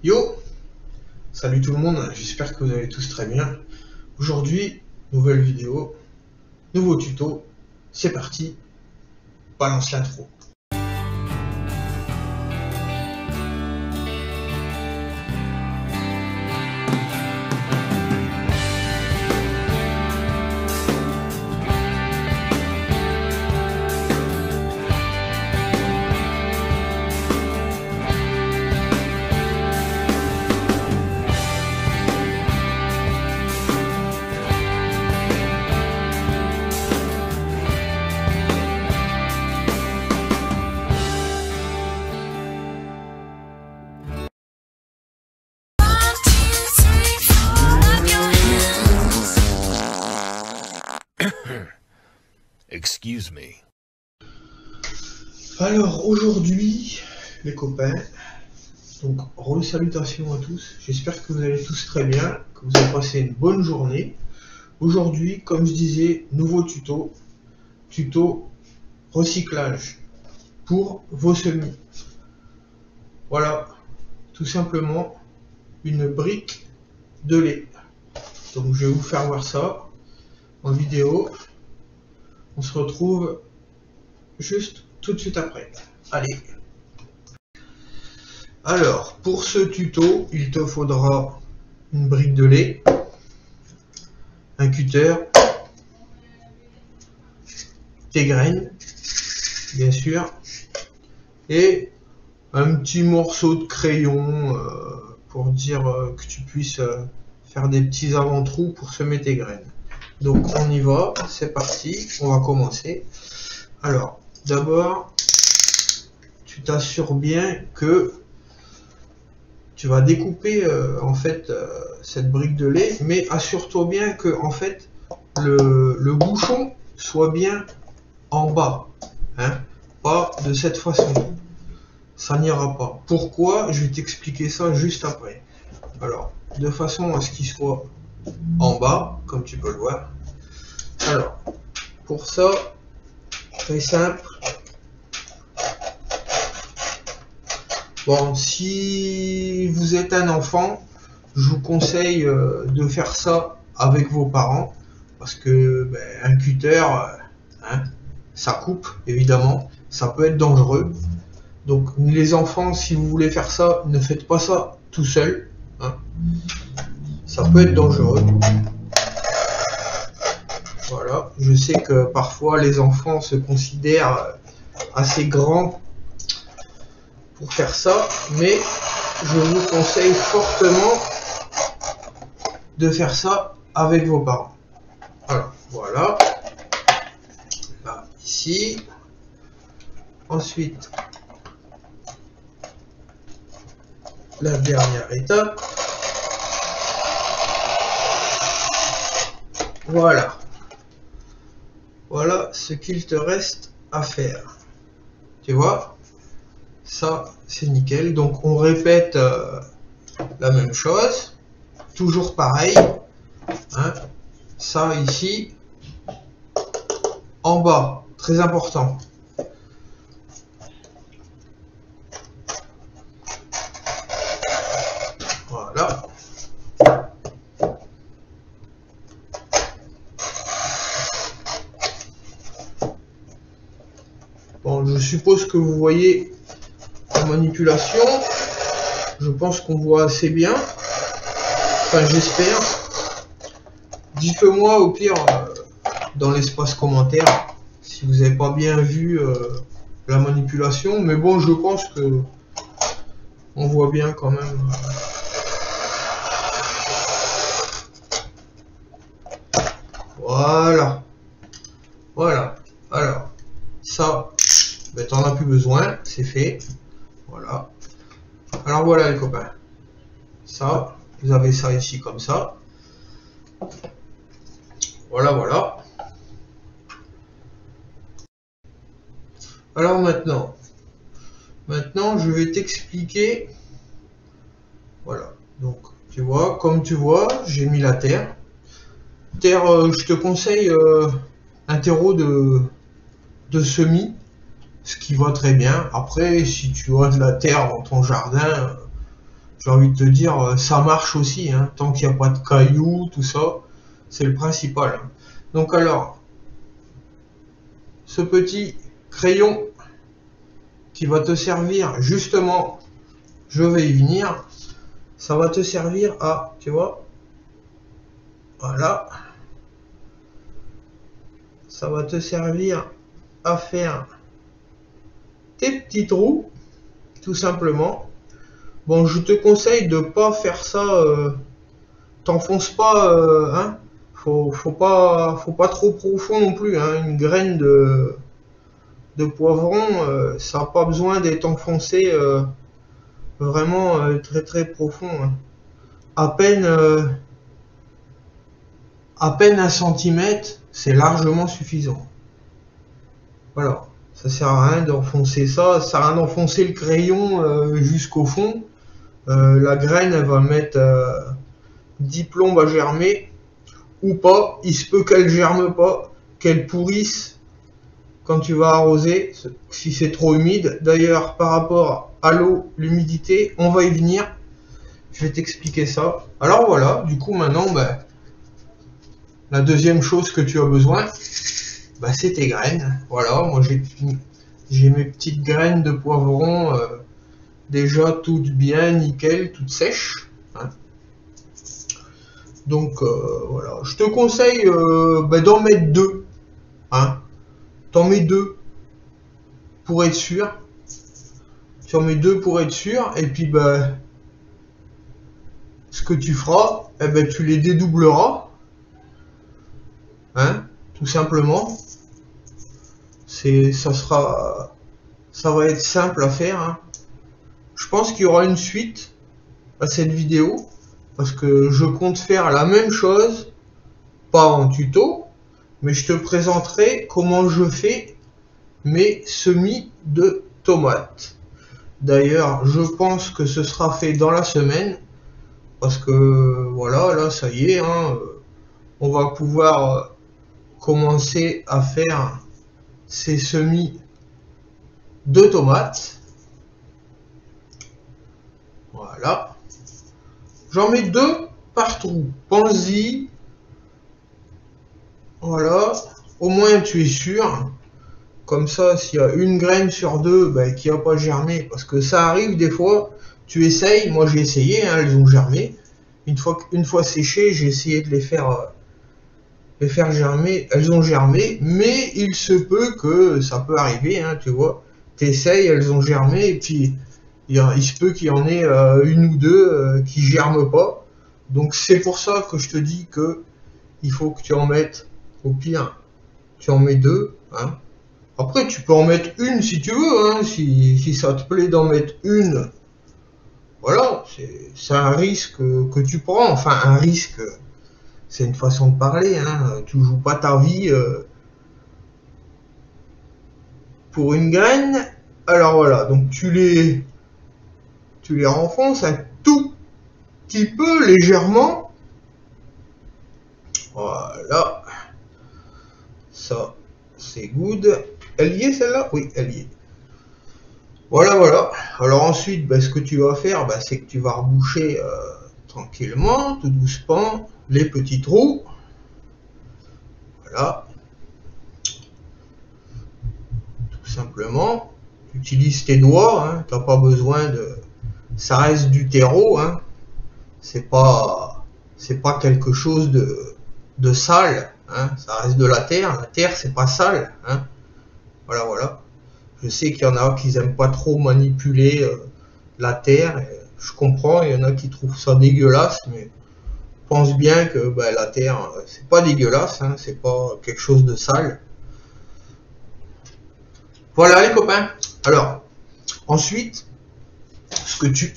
Yo, salut tout le monde, j'espère que vous allez tous très bien. Aujourd'hui, nouvelle vidéo, nouveau tuto, c'est parti, balance l'intro. Excuse me. Alors aujourd'hui, les copains, donc re-salutations à tous, j'espère que vous allez tous très bien, que vous avez passé une bonne journée. Aujourd'hui, comme je disais, nouveau tuto recyclage pour vos semis. Voilà, tout simplement une brique de lait. Donc je vais vous faire voir ça en vidéo. On se retrouve juste tout de suite après. Allez. Alors, pour ce tuto, il te faudra une brique de lait, un cutter, tes graines, bien sûr, et un petit morceau de crayon pour dire que tu puisses faire des petits avant-trous pour semer tes graines. Donc on y va, c'est parti, on va commencer. Alors, d'abord, tu t'assures bien que tu vas découper en fait cette brique de lait, mais assure-toi bien que en fait le bouchon soit bien en bas, hein, pas de cette façon. Ça n'ira pas. Pourquoi? Je vais t'expliquer ça juste après. Alors, de façon à ce qu'il soit en bas, comme tu peux le voir. Alors, pour ça, très simple. Bon, si vous êtes un enfant, je vous conseille de faire ça avec vos parents, parce que un cutter, hein, ça coupe, évidemment, ça peut être dangereux. Donc les enfants, si vous voulez faire ça, ne faites pas ça tout seul, hein. Ça peut être dangereux. Voilà, je sais que parfois les enfants se considèrent assez grands pour faire ça, mais je vous conseille fortement de faire ça avec vos parents. Alors, voilà, là, ici. Ensuite, la dernière étape. Voilà. Voilà ce qu'il te reste à faire. Tu vois? Ça, c'est nickel. Donc, on répète la même chose. Toujours pareil. Hein? Ça, ici. En bas. Très important. Voilà. Bon, je suppose que vous voyez la manipulation. Je pense qu'on voit assez bien. Enfin, j'espère. Dites-le-moi au pire dans l'espace commentaire si vous n'avez pas bien vu la manipulation. Mais bon, je pense que on voit bien quand même. Voilà. Voilà. Alors, ça, t'en as plus besoin, c'est fait. Voilà. Alors voilà les copains. Ça, vous avez ça ici comme ça. Voilà, voilà. Alors maintenant, je vais t'expliquer. Voilà. Donc, tu vois, comme tu vois, j'ai mis la terre. Je te conseille un terreau de semis, ce qui va très bien. Après, si tu as de la terre dans ton jardin, j'ai envie de te dire, ça marche aussi, hein, tant qu'il n'y a pas de cailloux, tout ça, c'est le principal. Donc alors, ce petit crayon qui va te servir justement, je vais y venir, ça va te servir à, tu vois, voilà, ça va te servir à faire tes petits trous, tout simplement. Bon, je te conseille de pas faire ça, t'enfonce pas, hein, faut pas trop profond non plus, hein, une graine de poivron, ça n'a pas besoin d'être enfoncé vraiment très très profond, hein. À peine, à peine 1 centimètre, c'est largement suffisant. Voilà, ça sert à rien d'enfoncer ça sert à rien d'enfoncer le crayon jusqu'au fond. La graine, elle va mettre 10 plombes à germer, ou pas, il se peut qu'elle germe pas, qu'elle pourrisse quand tu vas arroser, si c'est trop humide. D'ailleurs, par rapport à l'eau, l'humidité, on va y venir. Je vais t'expliquer ça. Alors voilà, du coup maintenant, ben, la deuxième chose que tu as besoin, ben, c'est tes graines. Voilà, moi j'ai mes petites graines de poivron déjà toutes bien nickel, toutes sèches, hein. Donc voilà, je te conseille ben, d'en mettre 2, hein. T'en mets 2 pour être sûr. Tu en mets 2 pour être sûr, et puis ben, ce que tu feras, eh ben, tu les dédoubleras, hein, tout simplement. Ça va être simple à faire, hein. Je pense qu'il y aura une suite à cette vidéo, parce que je compte faire la même chose, pas en tuto, mais je te présenterai comment je fais mes semis de tomates. D'ailleurs, je pense que ce sera fait dans la semaine, parce que voilà, là ça y est, hein, on va pouvoir commencer à faire ces semis de tomates. Voilà, j'en mets 2 par trou, pense-y. Voilà, au moins tu es sûr. Comme ça, s'il y a une graine sur 2 ben, qui n'a pas germé, parce que ça arrive des fois, tu essayes, moi j'ai essayé, hein, elles ont germé. Une fois séchées, j'ai essayé de les faire germer, elles ont germé, mais il se peut que ça peut arriver, hein, tu vois. T'essayes, elles ont germé, et puis il se peut qu'il y en ait une ou deux qui germent pas. Donc c'est pour ça que je te dis que il faut que tu en mettes, au pire, tu en mets 2, hein. Après, tu peux en mettre une si tu veux, hein, si ça te plaît d'en mettre une. Voilà, c'est un risque que tu prends. Enfin, un risque, c'est une façon de parler, hein. Tu joues pas ta vie pour une graine. Alors voilà, donc tu les renfonces un tout petit peu légèrement. Voilà, ça c'est good. Elle y est celle-là? Oui, elle y est. Voilà, voilà. Alors ensuite, ben, ce que tu vas faire, ben, c'est que tu vas reboucher tranquillement, tout doucement, les petits trous. Voilà. Tout simplement. Tu utilises tes doigts, hein, t'as pas besoin de... Ça reste du terreau, hein. C'est pas quelque chose de sale, hein. Ça reste de la terre. La terre, c'est pas sale, hein. Voilà, voilà. Je sais qu'il y en a qui n'aiment pas trop manipuler la terre. Je comprends, il y en a qui trouvent ça dégueulasse, mais pense bien que ben, la terre, c'est pas dégueulasse, hein, c'est pas quelque chose de sale. Voilà les copains. Alors, ensuite, ce que tu...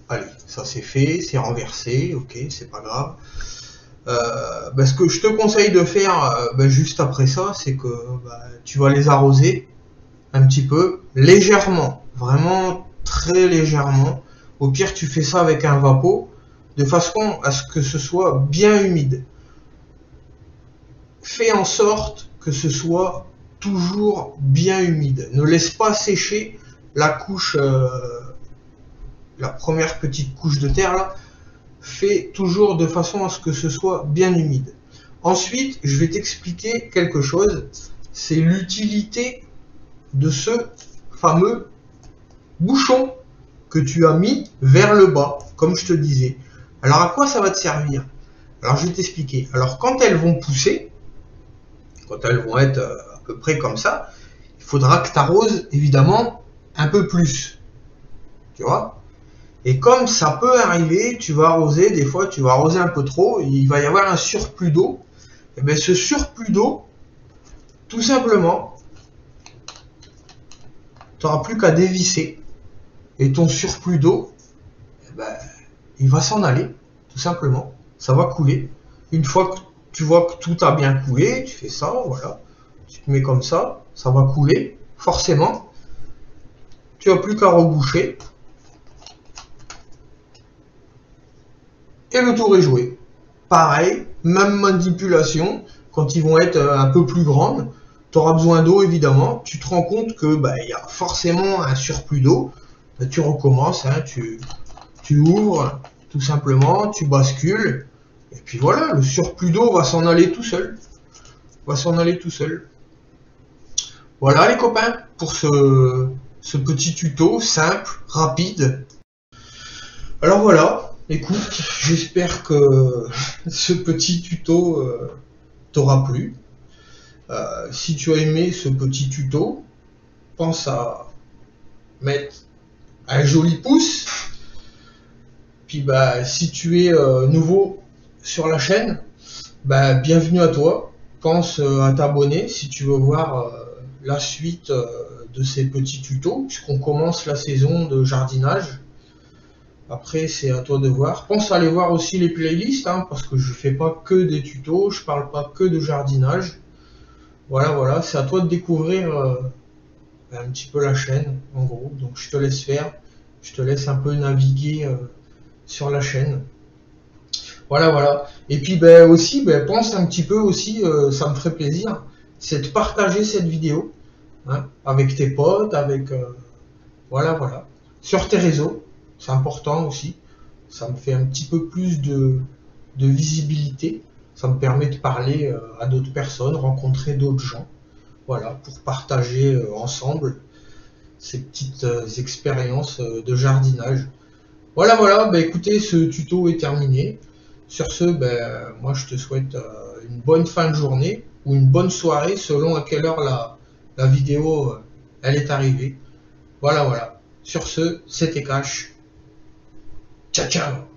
Allez, ça c'est fait, c'est renversé, ok, c'est pas grave. Ben, ce que je te conseille de faire ben, juste après ça, c'est que ben, tu vas les arroser un petit peu, légèrement, vraiment très légèrement. Au pire, tu fais ça avec un vapeau, de façon à ce que ce soit bien humide. Fais en sorte que ce soit toujours bien humide. Ne laisse pas sécher la couche la première petite couche de terre là, fais toujours de façon à ce que ce soit bien humide. Ensuite, je vais t'expliquer quelque chose, c'est l'utilité de ce fameux bouchon que tu as mis vers le bas, comme je te disais. Alors à quoi ça va te servir? Alors je vais t'expliquer. Alors quand elles vont pousser, quand elles vont être à peu près comme ça, il faudra que tu arroses évidemment un peu plus. Tu vois? Et comme ça peut arriver, tu vas arroser, des fois tu vas arroser un peu trop, il va y avoir un surplus d'eau. Et bien ce surplus d'eau, tout simplement, tu n'auras plus qu'à dévisser. Et ton surplus d'eau, eh ben, il va s'en aller, tout simplement. Ça va couler. Une fois que tu vois que tout a bien coulé, tu fais ça, voilà. Tu te mets comme ça va couler, forcément. Tu n'as plus qu'à reboucher. Et le tour est joué. Pareil, même manipulation, quand ils vont être un peu plus grandes, tu auras besoin d'eau évidemment. Tu te rends compte que y a forcément un surplus d'eau. Tu recommences, hein, tu ouvres tout simplement, tu bascules, et puis voilà, le surplus d'eau va s'en aller tout seul. Voilà les copains, pour ce petit tuto simple, rapide. Alors voilà, écoute, j'espère que ce petit tuto t'aura plu. Si tu as aimé ce petit tuto, pense à mettre un joli pouce. Puis si tu es nouveau sur la chaîne, bienvenue à toi. Pense à t'abonner si tu veux voir la suite de ces petits tutos, puisqu'on commence la saison de jardinage. Après, c'est à toi de voir. Pense à aller voir aussi les playlists, hein, parce que je fais pas que des tutos, je parle pas que de jardinage. Voilà, c'est à toi de découvrir un petit peu la chaîne, en gros. Donc je te laisse faire, je te laisse un peu naviguer sur la chaîne. Voilà. Et puis aussi, pense un petit peu aussi, ça me ferait plaisir, c'est de partager cette vidéo, hein, avec tes potes, avec voilà. Sur tes réseaux, c'est important aussi. Ça me fait un petit peu plus de visibilité. Ça me permet de parler à d'autres personnes, rencontrer d'autres gens. Voilà, pour partager ensemble ces petites expériences de jardinage. Voilà, écoutez, ce tuto est terminé. Sur ce, moi je te souhaite une bonne fin de journée ou une bonne soirée selon à quelle heure la vidéo elle est arrivée. Voilà. Sur ce, c'était Cash. Ciao.